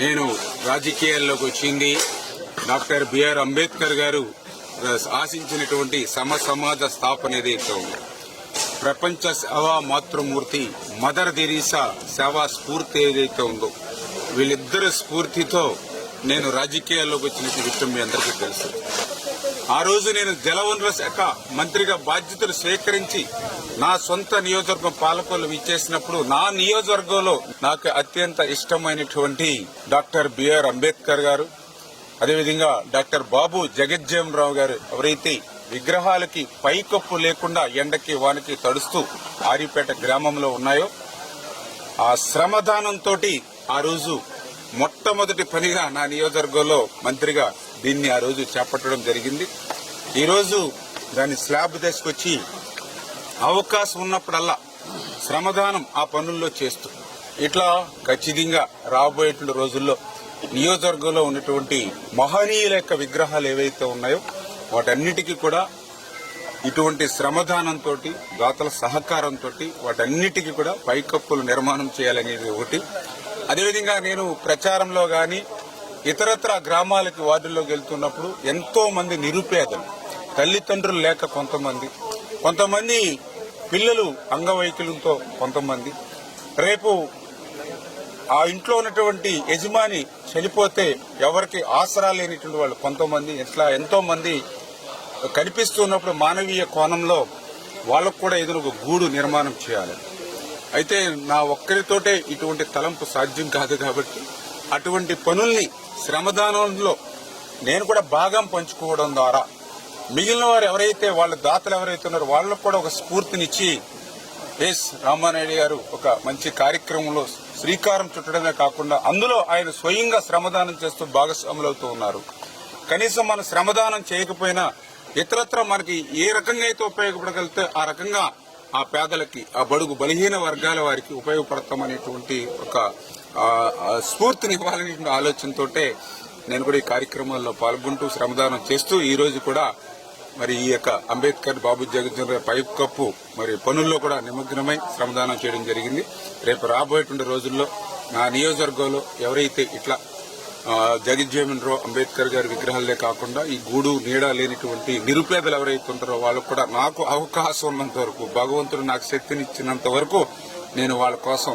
నేను రాజకీయాల్లోకి వచ్చింది డాక్టర్ బిఆర్ అంబేద్కర్ గారు ఆశించినటువంటి సమాజ స్థాపన ఏదైతే ఉందో, ప్రపంచ సేవా మాతృమూర్తి మదర్ తెరీసా సేవా స్ఫూర్తి ఏదైతే ఉందో, వీళ్ళిద్దరి స్ఫూర్తితో నేను రాజకీయాల్లోకి వచ్చిన విషయం మీ అందరికీ తెలుసు. ఆ రోజు నేను జలవనరుల శాఖ మంత్రిగా బాధ్యతలు స్వీకరించి నా సొంత నియోజకవర్గం పాలకొల్లు ఇచ్చేసినప్పుడు నా నియోజకవర్గంలో నాకు అత్యంత ఇష్టమైనటువంటి డాక్టర్ బిఆర్ అంబేద్కర్ గారు, అదేవిధంగా డాక్టర్ బాబు జగజ్జీవనరావు గారు ఎవరైతే విగ్రహాలకి పైకప్పు లేకుండా ఎండకి వానకి తడుస్తూ ఆరిపేట గ్రామంలో ఉన్నాయో, ఆ శ్రమదానంతో ఆ రోజు మొట్టమొదటి పనిగా నా నియోజకవర్గంలో మంత్రిగా దీన్ని ఆ రోజు చేపట్టడం జరిగింది. ఈరోజు దాన్ని స్లాబ్ తీసుకొచ్చి అవకాశం ఉన్నప్పుడల్లా శ్రమదానం ఆ పనుల్లో చేస్తూ ఇట్లా ఖచ్చితంగా రాబోయేటువంటి రోజుల్లో నియోజకవర్గంలో ఉన్నటువంటి మహనీయుల యొక్క విగ్రహాలు ఏవైతే ఉన్నాయో వాటన్నిటికీ కూడా ఇటువంటి శ్రమదానంతో దాతల సహకారంతో వాటన్నిటికీ కూడా పైకప్పులు నిర్మాణం చేయాలనేది ఒకటి. అదేవిధంగా నేను ప్రచారంలో గాని ఇతరత్ర గ్రామాలకి వార్డుల్లోకి వెళ్తున్నప్పుడు ఎంతో మంది నిరుపేదలు, తల్లిదండ్రులు లేక కొంతమంది పిల్లలు అంగవైకల్యంతో, కొంతమంది రేపు ఆ ఇంట్లో ఉన్నటువంటి యజమాని చనిపోతే ఎవరికి ఆసరా లేనిటువంటి వాళ్ళు కొంతమంది, ఇట్లా ఎంతో మంది కనిపిస్తున్నప్పుడు మానవీయ కోణంలో వాళ్ళకు కూడా ఏదైనా ఒక గూడు నిర్మాణం చేయాలి. అయితే నా ఒక్కరితోటే ఇటువంటి తలంపు సాధ్యం కాదు కాబట్టి అటువంటి పనుల్ని శ్రమదానంలో నేను కూడా భాగం పంచుకోవడం ద్వారా మిగిలిన వారు ఎవరైతే వాళ్ళ దాతలు ఎవరైతే ఉన్నారో వాళ్ళకు కూడా ఒక స్ఫూర్తినిచ్చి ఎస్ రామానాయుడు గారు ఒక మంచి కార్యక్రమంలో శ్రీకారం చుట్టడమే కాకుండా అందులో ఆయన స్వయంగా శ్రమదానం చేస్తూ భాగస్వాములు అవుతూ ఉన్నారు. కనీసం మనం శ్రమదానం చేయకపోయినా ఇతరత్ర మనకి ఏ రకంగా అయితే ఉపయోగపడగలిగితే ఆ రకంగా ఆ పేదలకి, ఆ బడుగు బలహీన వర్గాల వారికి ఉపయోగపడతామనేటువంటి ఒక స్ఫూర్తిని ఇవ్వాలనే ఆలోచనతోటే నేను కూడా ఈ కార్యక్రమాల్లో పాల్గొంటూ శ్రమదానం చేస్తూ ఈ రోజు కూడా మరి ఈ యొక్క అంబేద్కర్ బాబు జగజ్జీవనరావు పైపు కప్పు మరి పనుల్లో కూడా నిమగ్నమై శ్రమదానం చేయడం జరిగింది. రేపు రాబోయేటువంటి రోజుల్లో నా నియోజకవర్గంలో ఎవరైతే ఇట్లా జగజ్జీవనరావు అంబేద్కర్ గారి విగ్రహాలే కాకుండా ఈ గూడు నీడ లేనిటువంటి నిరుపేదలు ఎవరైతే ఉంటారో వాళ్ళకు కూడా నాకు అవకాశం ఉన్నంత వరకు, భగవంతుడు నాకు శక్తినిచ్చినంత వరకు నేను వాళ్ళ కోసం,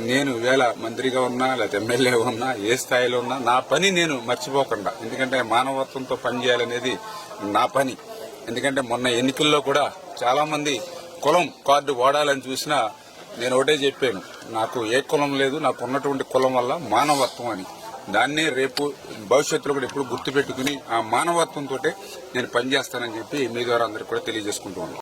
నేను వేళ మంత్రిగా ఉన్నా లేదా ఎమ్మెల్యే ఉన్నా ఏ స్థాయిలో ఉన్నా నా పని నేను మర్చిపోకుండా, ఎందుకంటే మానవత్వంతో పనిచేయాలనేది నా పని. ఎందుకంటే మొన్న ఎన్నికల్లో కూడా చాలా మంది కులం కార్డు వాడాలని చూసినా నేను ఒకటే చెప్పాను, నాకు ఏ కులం లేదు, నాకు ఉన్నటువంటి కులం వల్ల మానవత్వం అని. దాన్నే రేపు భవిష్యత్తులో కూడా ఎప్పుడు గుర్తుపెట్టుకుని ఆ మానవత్వంతో నేను పనిచేస్తానని చెప్పి మీ ద్వారా అందరికీ కూడా తెలియజేసుకుంటూ ఉన్నాను.